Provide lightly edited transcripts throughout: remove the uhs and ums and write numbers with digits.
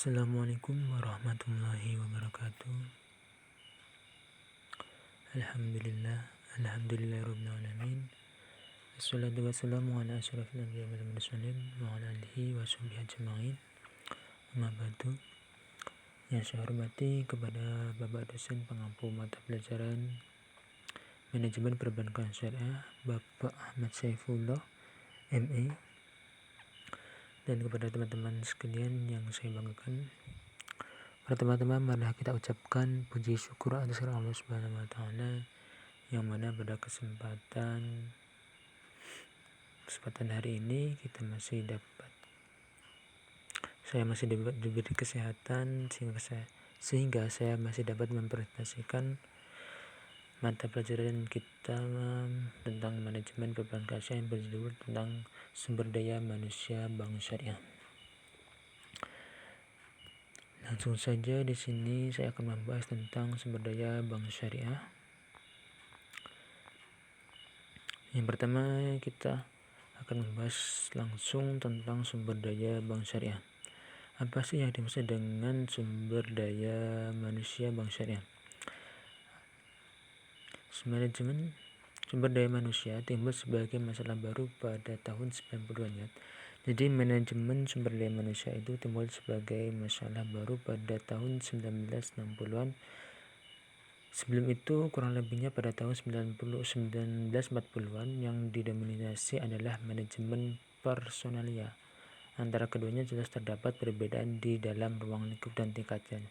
Assalamualaikum warahmatullahi wabarakatuh. Alhamdulillah rabbil alamin. Assalatu wassalamu ala asyrafil anbiya'i wal mursalin wa ala alihi wa sahbihi ajma'in. Amma ba'du. Yang saya hormati kepada Bapak dosen pengampu mata pelajaran Manajemen Perbankan Syariah Bapak Ahmad Saifullah MA, dan kepada teman-teman sekalian yang saya banggakan. Pertama-tama marilah kita ucapkan puji syukur atas Allah Subhanahu wa taala, yang mana pada kesempatan hari ini saya masih diberi kesehatan sehingga saya masih dapat mempresentasikan mata pelajaran kita tentang manajemen perbankan syariah yang berjudul tentang sumber daya manusia bank syariah. Langsung saja di sini saya akan membahas tentang sumber daya bank syariah. Yang pertama, kita akan membahas langsung tentang sumber daya bank syariah. Apa sih yang dimaksud dengan sumber daya manusia bank syariah? Manajemen sumber daya manusia timbul sebagai masalah baru pada tahun 90-an. Jadi manajemen sumber daya manusia itu timbul sebagai masalah baru pada tahun 1960-an. Sebelum itu kurang lebihnya pada tahun 1940-an yang didominasi adalah manajemen personalia. Antara keduanya jelas terdapat perbedaan di dalam ruang lingkup dan tingkatnya.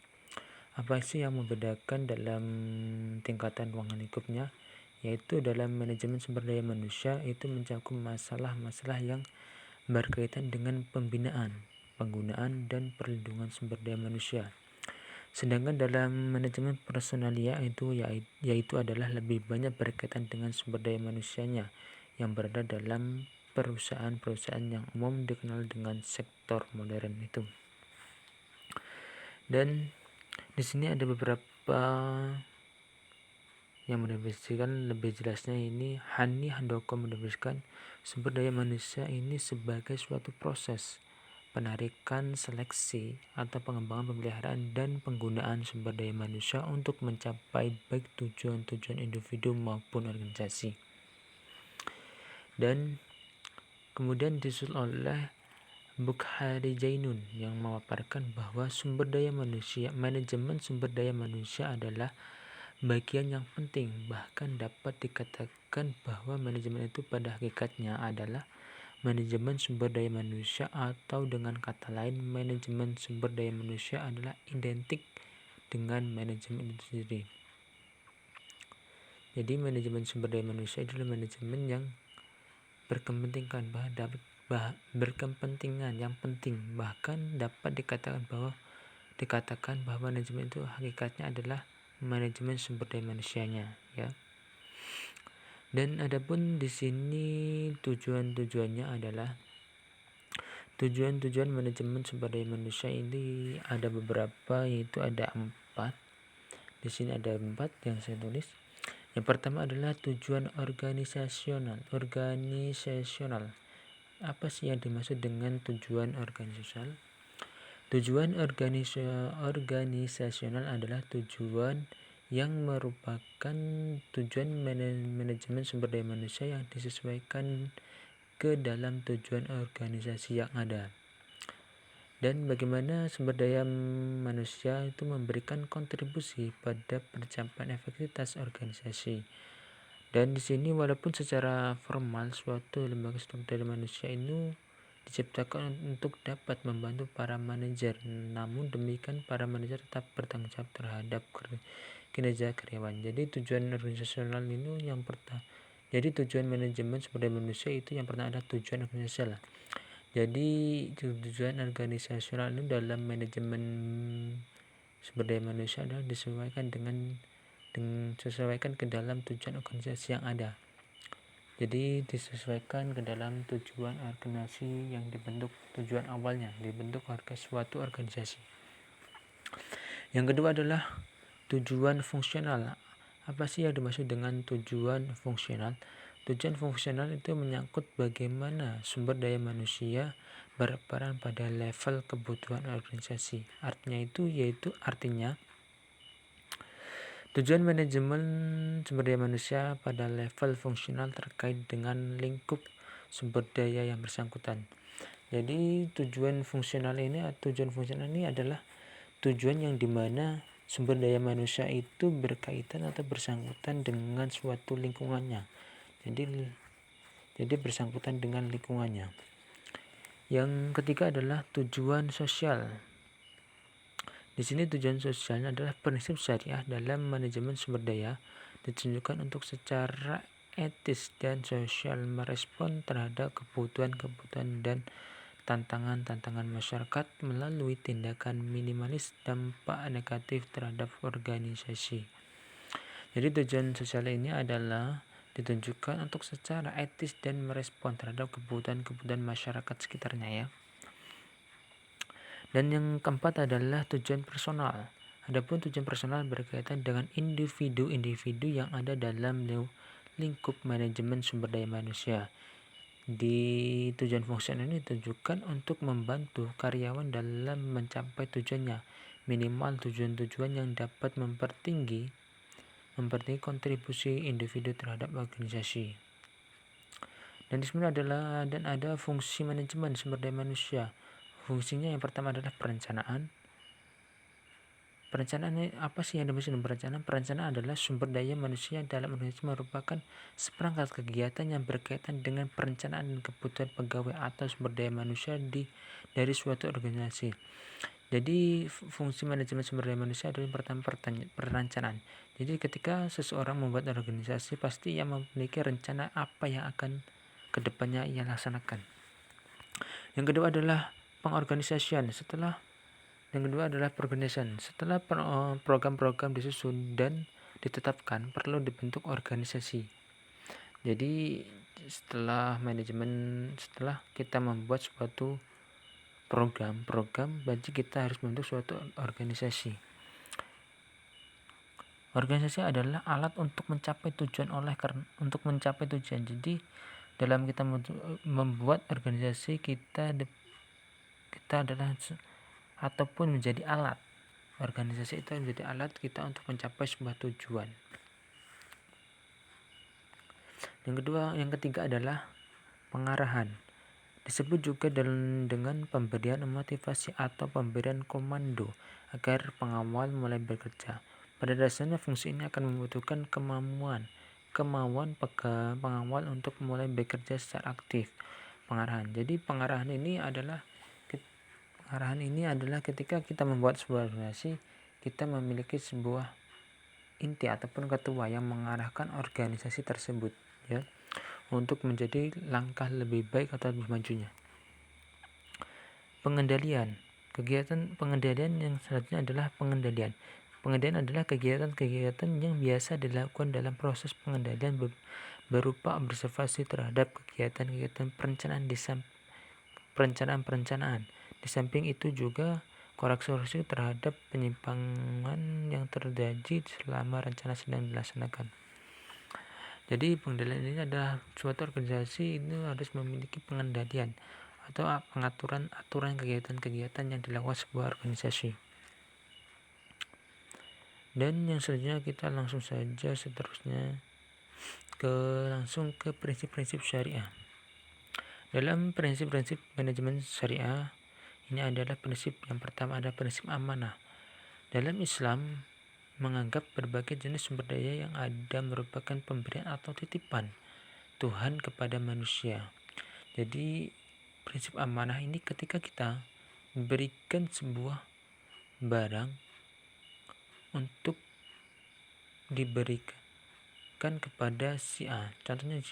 Apa sih yang membedakan dalam tingkatan ruang lingkupnya? Yaitu dalam manajemen sumber daya manusia itu mencakup masalah-masalah yang berkaitan dengan pembinaan, penggunaan, dan perlindungan sumber daya manusia. Sedangkan dalam manajemen personalia yaitu adalah lebih banyak berkaitan dengan sumber daya manusianya yang berada dalam perusahaan-perusahaan yang umum dikenal dengan sektor modern itu. Dan di sini ada beberapa yang mendefinisikan lebih jelasnya. Ini Hani Handoko mendefinisikan sumber daya manusia ini sebagai suatu proses penarikan, seleksi, atau pengembangan, pemeliharaan, dan penggunaan sumber daya manusia untuk mencapai baik tujuan-tujuan individu maupun organisasi. Dan kemudian disusul oleh Bukhari Jainun yang memaparkan bahwa manajemen sumber daya manusia adalah bagian yang penting, bahkan dapat dikatakan bahwa manajemen itu pada hakikatnya adalah manajemen sumber daya manusia, atau dengan kata lain manajemen sumber daya manusia adalah identik dengan manajemen itu sendiri. Jadi manajemen sumber daya manusia adalah manajemen yang berkepentingan yang penting, bahkan dapat dikatakan bahwa manajemen itu hakikatnya adalah manajemen sumber daya manusianya, ya. Dan adapun di sini tujuan-tujuannya adalah tujuan manajemen sumber daya manusia ini ada beberapa, yaitu ada 4. Di sini ada 4 yang saya tulis. Yang pertama adalah tujuan organisasional. Apa sih yang dimaksud dengan tujuan organisasional? Tujuan organisasional adalah tujuan yang merupakan tujuan manajemen sumber daya manusia yang disesuaikan ke dalam tujuan organisasi yang ada. Dan bagaimana sumber daya manusia itu memberikan kontribusi pada pencapaian efektivitas organisasi. Dan di sini walaupun secara formal suatu lembaga sumber daya manusia itu diciptakan untuk dapat membantu para manajer, namun demikian para manajer tetap bertanggung jawab terhadap kinerja karyawan. Jadi tujuan organisasional itu yang pertama. Jadi tujuan manajemen sumber daya manusia itu yang pertama adalah tujuan organisasional. Jadi tujuan organisasional itu dalam manajemen sumber daya manusia adalah disesuaikan ke dalam tujuan organisasi yang ada. Jadi disesuaikan ke dalam tujuan organisasi yang dibentuk, tujuan awalnya dibentuk suatu organisasi. Yang kedua adalah tujuan fungsional. Apa sih yang dimaksud dengan tujuan fungsional? Tujuan fungsional itu menyangkut bagaimana sumber daya manusia berperan pada level kebutuhan organisasi. Artinya tujuan manajemen sumber daya manusia pada level fungsional terkait dengan lingkup sumber daya yang bersangkutan. Jadi tujuan fungsional ini adalah tujuan yang dimana sumber daya manusia itu berkaitan atau bersangkutan dengan suatu lingkungannya. Jadi bersangkutan dengan lingkungannya. Yang ketiga adalah tujuan sosial. Di sini tujuan sosialnya adalah prinsip syariah dalam manajemen sumber daya ditunjukkan untuk secara etis dan sosial merespon terhadap kebutuhan dan tantangan-tantangan masyarakat melalui tindakan minimalis dampak negatif terhadap organisasi. Jadi tujuan sosial ini adalah ditunjukkan untuk secara etis dan merespon terhadap kebutuhan masyarakat sekitarnya ya. Dan yang keempat adalah tujuan personal. Adapun tujuan personal berkaitan dengan individu-individu yang ada dalam lingkup manajemen sumber daya manusia. Di tujuan fungsional ini ditujukan untuk membantu karyawan dalam mencapai tujuannya, minimal tujuan-tujuan yang dapat mempertinggi kontribusi individu terhadap organisasi. Dan di sini ada fungsi manajemen sumber daya manusia. Fungsinya yang pertama adalah perencanaan. Perencanaan ini apa sih yang dimaksud dengan perencanaan? Perencanaan adalah sumber daya manusia dalam organisasi merupakan seperangkat kegiatan yang berkaitan dengan perencanaan dan kebutuhan pegawai atau sumber daya manusia dari suatu organisasi. Jadi fungsi manajemen sumber daya manusia adalah yang pertama perencanaan. Jadi ketika seseorang membuat organisasi pasti ia memiliki rencana apa yang akan kedepannya ia laksanakan. Yang kedua adalah pengorganisasian. Yang kedua adalah peorganisasian. Setelah program-program disusun dan ditetapkan, perlu dibentuk organisasi. Jadi setelah kita membuat suatu program, berarti kita harus membentuk suatu organisasi. Organisasi adalah alat untuk mencapai tujuan. Jadi dalam kita membuat organisasi kita adalah ataupun menjadi alat. Organisasi itu menjadi alat kita untuk mencapai sebuah tujuan. Yang ketiga adalah pengarahan. Disebut juga dengan pemberian motivasi atau pemberian komando agar pengawal mulai bekerja. Pada dasarnya fungsi ini akan membutuhkan kemauan pengawal untuk mulai bekerja secara aktif. Jadi pengarahan ini adalah ketika kita membuat sebuah organisasi, kita memiliki sebuah inti ataupun ketua yang mengarahkan organisasi tersebut ya, untuk menjadi langkah lebih baik atau lebih majunya. Pengendalian. Kegiatan pengendalian yang selanjutnya adalah pengendalian. Pengendalian adalah kegiatan-kegiatan yang biasa dilakukan dalam proses pengendalian berupa observasi terhadap kegiatan-kegiatan perencanaan. Di samping itu juga koreksi terhadap penyimpangan yang terjadi selama rencana sedang dilaksanakan. Jadi pengendalian ini adalah suatu organisasi ini harus memiliki pengendalian atau aturan kegiatan-kegiatan yang dilakukan sebuah organisasi. Dan yang selanjutnya kita langsung saja ke prinsip-prinsip syariah. Dalam prinsip-prinsip manajemen syariah ini adalah prinsip yang pertama adalah prinsip amanah. Dalam Islam menganggap berbagai jenis sumber daya yang ada merupakan pemberian atau titipan Tuhan kepada manusia. Jadi prinsip amanah ini ketika kita berikan sebuah barang untuk diberikan kepada si A. Contohnya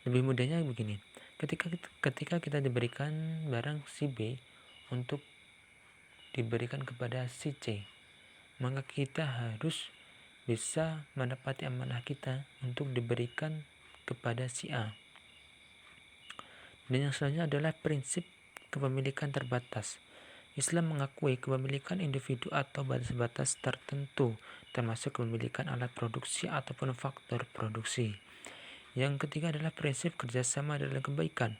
lebih mudahnya begini. Ketika kita diberikan barang si B untuk diberikan kepada si C, maka kita harus bisa menepati amanah kita untuk diberikan kepada si A. Dan yang selanjutnya adalah prinsip kepemilikan terbatas. Islam mengakui kepemilikan individu atau batas-batas tertentu, termasuk kepemilikan alat produksi ataupun faktor produksi. Yang ketiga adalah prinsip kerjasama dalam kebaikan.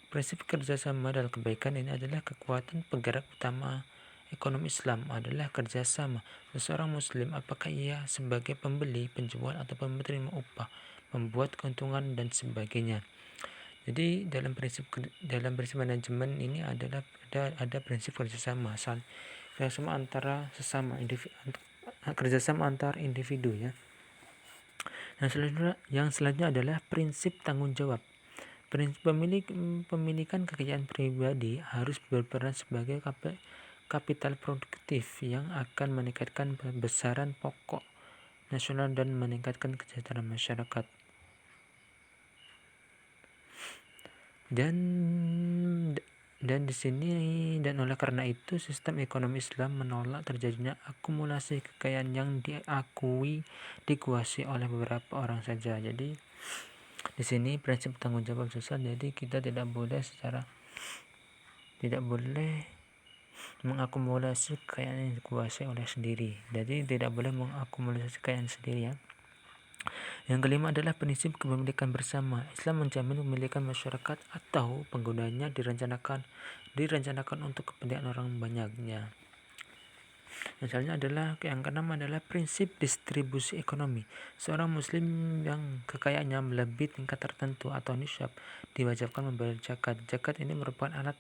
Prinsip kerjasama dalam kebaikan ini adalah kekuatan penggerak utama ekonomi Islam adalah kerjasama. Seseorang Muslim, apakah ia sebagai pembeli, penjual, atau penerima upah, membuat keuntungan dan sebagainya. Jadi dalam prinsip manajemen ini adalah ada prinsip kerjasama, kerjasama antara sesama individu, kerjasama antar individu ya. Yang selanjutnya adalah prinsip tanggung jawab. Prinsip pemilikan kekayaan pribadi harus berperan sebagai kapital produktif yang akan meningkatkan besaran pokok nasional dan meningkatkan kesejahteraan masyarakat. Dan di sini oleh karena itu sistem ekonomi Islam menolak terjadinya akumulasi kekayaan yang dikuasai oleh beberapa orang saja. Jadi di sini prinsip tanggung jawab sosial, jadi kita tidak boleh mengakumulasi kekayaan yang dikuasai oleh sendiri. Jadi tidak boleh mengakumulasi kekayaan sendiri ya. Yang kelima adalah prinsip kepemilikan bersama. Islam menjamin kepemilikan masyarakat atau penggunanya direncanakan untuk kepentingan orang banyaknya. Misalnya yang keenam adalah prinsip distribusi ekonomi. Seorang muslim yang kekayaannya melebihi tingkat tertentu atau nisab diwajibkan membayar zakat. Zakat ini merupakan alat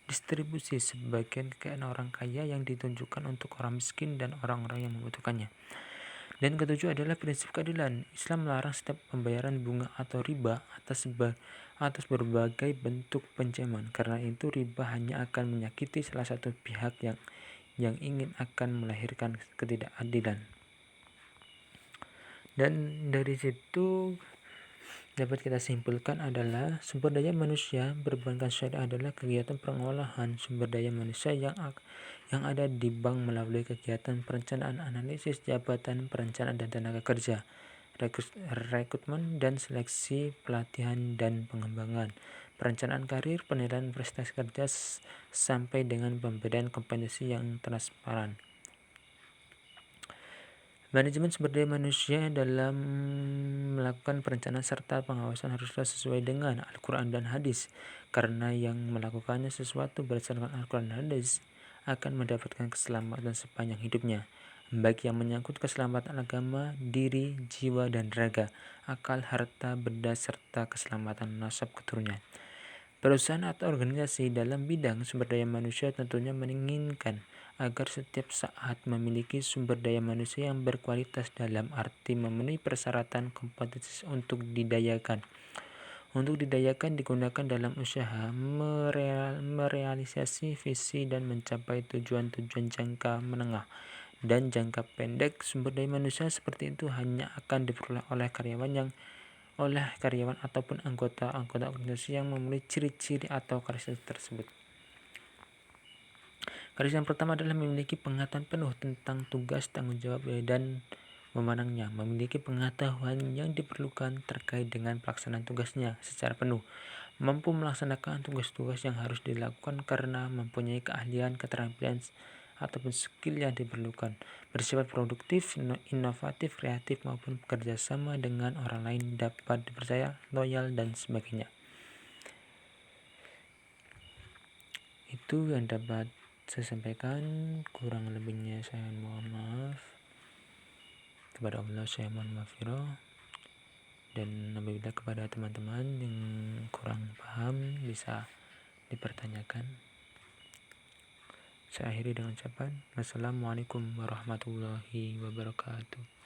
distribusi sebagian kekayaan orang kaya yang ditunjukkan untuk orang miskin dan orang-orang yang membutuhkannya. Dan ketujuh adalah prinsip keadilan. Islam melarang setiap pembayaran bunga atau riba atas berbagai bentuk pinjaman. Karena itu riba hanya akan menyakiti salah satu pihak yang ingin akan melahirkan ketidakadilan. Dan dari situ dapat kita simpulkan adalah sumber daya manusia berbahan syariah adalah kegiatan pengolahan sumber daya manusia yang ada di bank melalui kegiatan perencanaan, analisis, jabatan, perencanaan dan tenaga kerja, rekrutmen dan seleksi, pelatihan dan pengembangan, perencanaan karir, penilaian prestasi kerja sampai dengan pemberian kompetensi yang transparan. Manajemen sumber daya manusia dalam melakukan perencanaan serta pengawasan haruslah sesuai dengan Al-Quran dan Hadis, karena yang melakukannya sesuatu berdasarkan Al-Quran dan Hadis akan mendapatkan keselamatan sepanjang hidupnya, baik yang menyangkut keselamatan agama, diri, jiwa, dan raga, akal, harta, benda, serta keselamatan nasab keturunannya. Perusahaan atau organisasi dalam bidang sumber daya manusia tentunya menginginkan agar setiap saat memiliki sumber daya manusia yang berkualitas dalam arti memenuhi persyaratan kompetensi untuk didayakan. Untuk didayakan digunakan dalam usaha merealisasi visi dan mencapai tujuan-tujuan jangka menengah dan jangka pendek. Sumber daya manusia seperti itu hanya akan diperoleh oleh karyawan ataupun anggota organisasi yang memenuhi ciri-ciri atau karakteristik tersebut. Karakteristik yang pertama adalah memiliki pengetahuan penuh tentang tugas, tanggung jawab, dan memenangnya, memiliki pengetahuan yang diperlukan terkait dengan pelaksanaan tugasnya secara penuh, mampu melaksanakan tugas-tugas yang harus dilakukan karena mempunyai keahlian, keterampilan, ataupun skill yang diperlukan, bersifat produktif, inovatif, kreatif, maupun bekerja sama dengan orang lain, dapat dipercaya, loyal, dan sebagainya. Itu yang dapat saya sampaikan, kurang lebihnya saya mohon maaf. Kepada Allah saya mohon maaf, dan apabila kepada teman-teman yang kurang paham bisa dipertanyakan. Saya akhiri dengan ucapan Wassalamualaikum warahmatullahi wabarakatuh.